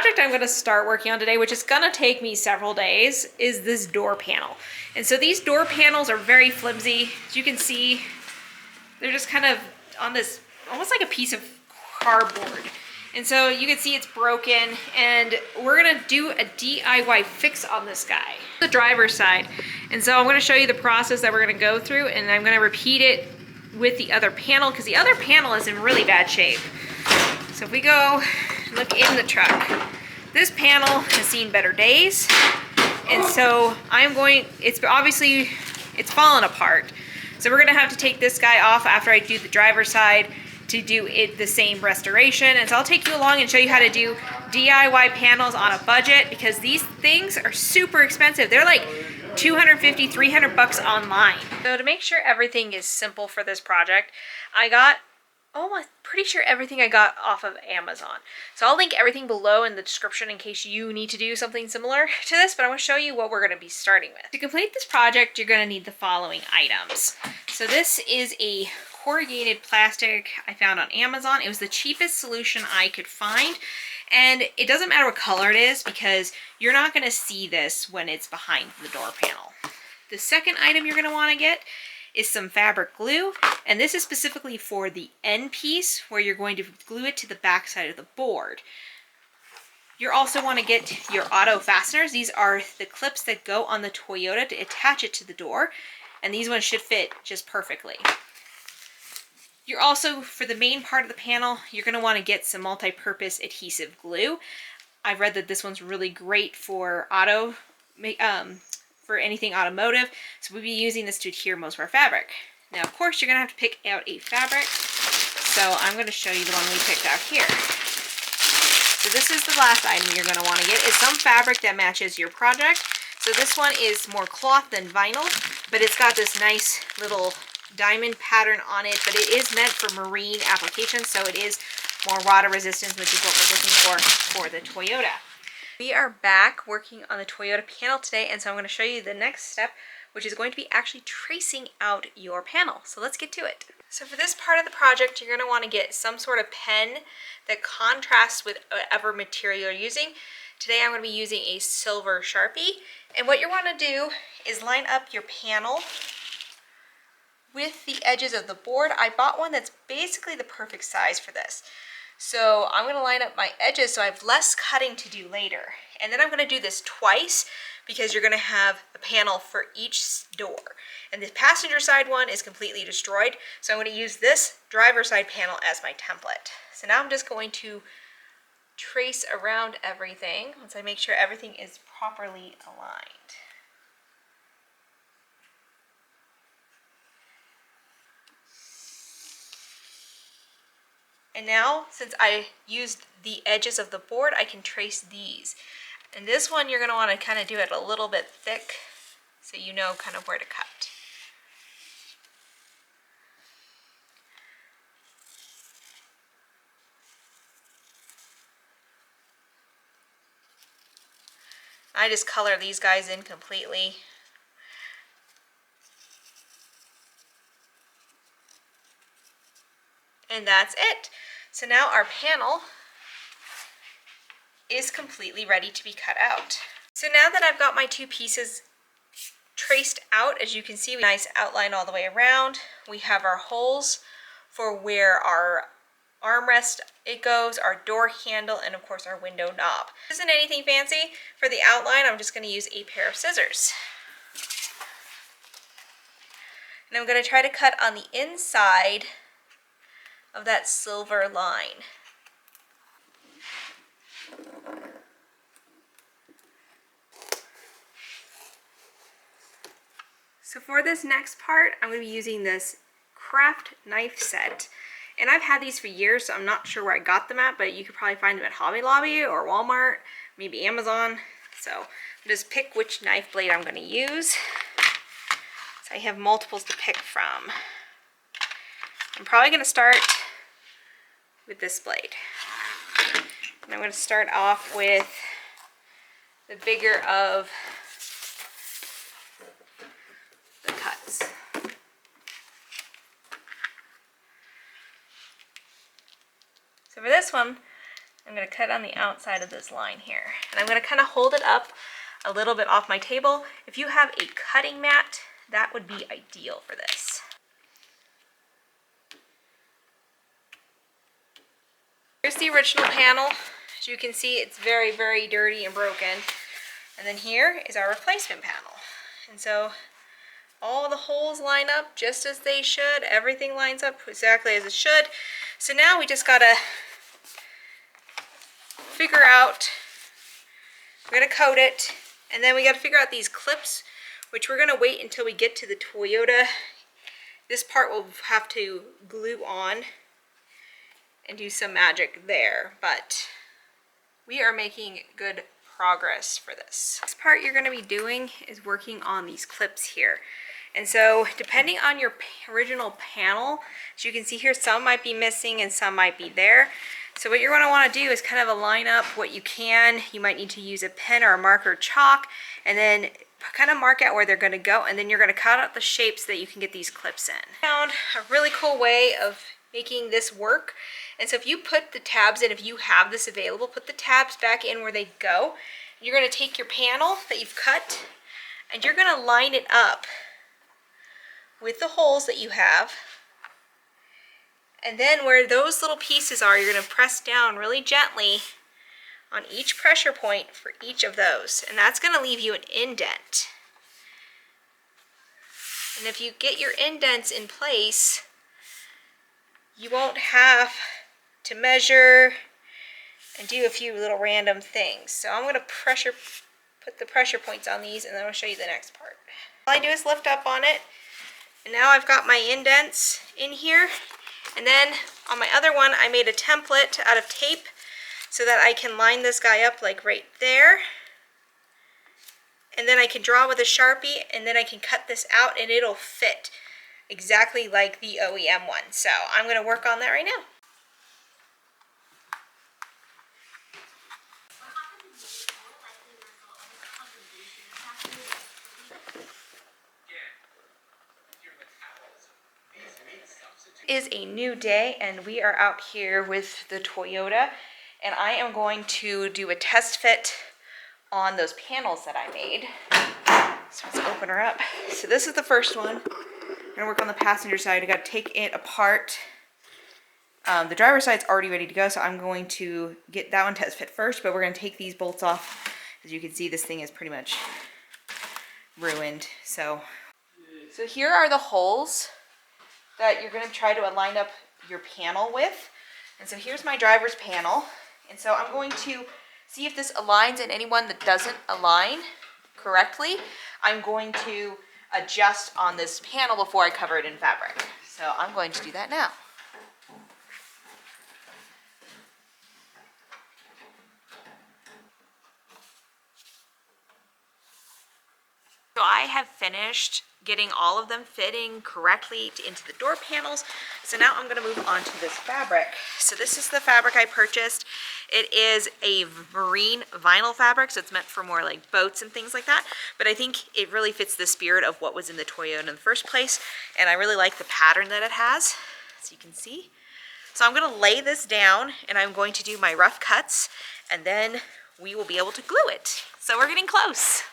project I'm going to start working on today, which is going to take me several days, is this door panel. And so these door panels are very flimsy. As you can see, they're just kind of on this, almost like a piece of cardboard. And so you can see it's broken, and we're going to do a DIY fix on this guy, the driver's side. And so I'm going to show you the process that we're going to go through, and I'm going to repeat it with the other panel, because the other panel is in really bad shape. So if we go look in the truck, this panel has seen better days, and so it's obviously, it's fallen apart. So we're gonna have to take this guy off after I do the driver's side to do it the same restoration. And so I'll take you along and show you how to do DIY panels on a budget, because these things are super expensive. They're like 250, 300 bucks online. So to make sure everything is simple for this project, I got I'm pretty sure everything I got off of Amazon. So I'll link everything below in the description in case you need to do something similar to this, but I want to show you what we're going to be starting with. To complete this project, you're going to need the following items. So this is a corrugated plastic I found on Amazon. It was the cheapest solution I could find, and it doesn't matter what color it is because you're not going to see this when it's behind the door panel. The second item you're going to want to get is some fabric glue, and this is specifically for the end piece where you're going to glue it to the back side of the board. You also want to get your auto fasteners. These are the clips that go on the Toyota to attach it to the door, and these ones should fit just perfectly. You're also, for the main part of the panel, you're going to want to get some multi-purpose adhesive glue. I've read that this one's really great for for anything automotive, so we'll be using this to adhere most of our fabric. Now, of course, you're going to have to pick out a fabric, so I'm going to show you the one we picked out here. So this is the last item you're going to want to get, is some fabric that matches your project. So this one is more cloth than vinyl, but it's got this nice little diamond pattern on it, but it is meant for marine applications, so it is more water resistance, which is what we're looking for the Toyota. We are back working on the Toyota panel today, and so I'm going to show you the next step, which is going to be actually tracing out your panel. So let's get to it. So for this part of the project, you're going to want to get some sort of pen that contrasts with whatever material you're using. Today I'm going to be using a silver Sharpie, and what you want to do is line up your panel with the edges of the board. I bought one that's basically the perfect size for this. So I'm going to line up my edges so I have less cutting to do later. And then I'm going to do this twice because you're going to have a panel for each door. And the passenger side one is completely destroyed, so I'm going to use this driver side panel as my template. So now I'm just going to trace around everything once I make sure everything is properly aligned. And now, since I used the edges of the board, I can trace these. And this one, you're going to want to kind of do it a little bit thick so you know kind of where to cut. I just color these guys in completely. And that's it. So now our panel is completely ready to be cut out. So now that I've got my two pieces traced out, as you can see, we have a nice outline all the way around. We have our holes for where our armrest it goes, our door handle, and of course our window knob. This isn't anything fancy. For the outline, I'm just going to use a pair of scissors. And I'm going to try to cut on the inside of that silver line. So for this next part, I'm going to be using this craft knife set. And I've had these for years, so I'm not sure where I got them at, but you could probably find them at Hobby Lobby or Walmart, maybe Amazon. So I'll just pick which knife blade I'm going to use. So I have multiples to pick from. I'm probably going to start with this blade. And I'm going to start off with the bigger of the cuts. So for this one, I'm going to cut on the outside of this line here. And I'm going to kind of hold it up a little bit off my table. If you have a cutting mat, that would be ideal for this. Here's the original panel. As you can see, it's very, very dirty and broken. And then here is our replacement panel. And so all the holes line up just as they should. Everything lines up exactly as it should. So now we just gotta figure out, we're gonna coat it, and then we gotta figure out these clips, which we're gonna wait until we get to the Toyota. This part we'll have to glue on and do some magic there, but we are making good progress for this. Next part you're going to be doing is working on these clips here. And so depending on your original panel, as you can see here, some might be missing and some might be there. So what you're going to want to do is kind of align up what you can. You might need to use a pen or a marker chalk and then kind of mark out where they're going to go, and then you're going to cut out the shapes so that you can get these clips in. I found a really cool way of making this work. And so if you put the tabs in, if you have this available, put the tabs back in where they go. You're going to take your panel that you've cut and you're going to line it up with the holes that you have. And then where those little pieces are, you're going to press down really gently on each pressure point for each of those. And that's going to leave you an indent. And if you get your indents in place, you won't have to measure and do a few little random things. So I'm going to put the pressure points on these, and then I'll show you the next part. All I do is lift up on it, and now I've got my indents in here. And then on my other one, I made a template out of tape so that I can line this guy up like right there. And then I can draw with a Sharpie, and then I can cut this out and it'll fit exactly like the OEM one. So I'm going to work on that right now. Is a new day and we are out here with the Toyota, and I am going to do a test fit on those panels that I made. So let's open her up. So this is the first one. I'm gonna work on the passenger side. I got to take it apart. The driver's side's already ready to go, so I'm going to get that one test fit first, but we're gonna take these bolts off. As you can see, this thing is pretty much ruined. So here are the holes that you're going to try to align up your panel with. And so here's my driver's panel. And so I'm going to see if this aligns, and any one that doesn't align correctly, I'm going to adjust on this panel before I cover it in fabric. So I'm going to do that now. So I have finished getting all of them fitting correctly into the door panels. So now I'm going to move on to this fabric. So this is the fabric I purchased. It is a marine vinyl fabric, so it's meant for more like boats and things like that. But I think it really fits the spirit of what was in the Toyota in the first place. And I really like the pattern that it has, as you can see. So I'm going to lay this down and I'm going to do my rough cuts, and then we will be able to glue it. So we're getting close.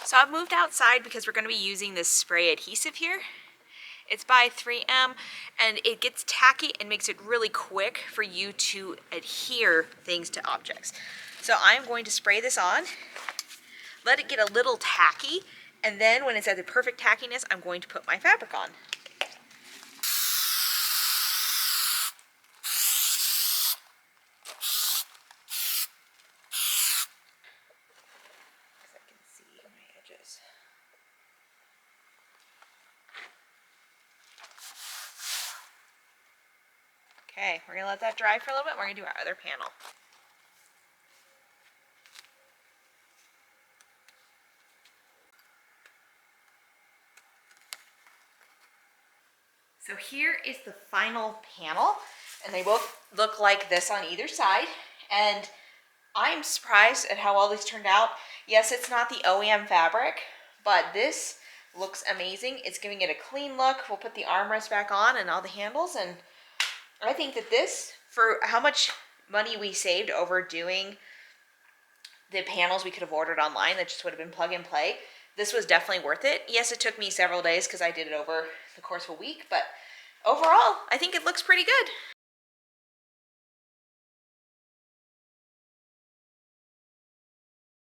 So I've moved outside because we're going to be using this spray adhesive here. It's by 3M, and it gets tacky and makes it really quick for you to adhere things to objects. So I'm going to spray this on, let it get a little tacky, and then when it's at the perfect tackiness, I'm going to put my fabric on. Okay, we're going to let that dry for a little bit. We're going to do our other panel. So here is the final panel, and they both look like this on either side. And I'm surprised at how all these turned out. Yes, it's not the OEM fabric, but this looks amazing. It's giving it a clean look. We'll put the armrest back on and all the handles, and I think that this, for how much money we saved over doing the panels we could have ordered online that just would have been plug and play, this was definitely worth it. Yes, it took me several days because I did it over the course of a week, but overall, I think it looks pretty good.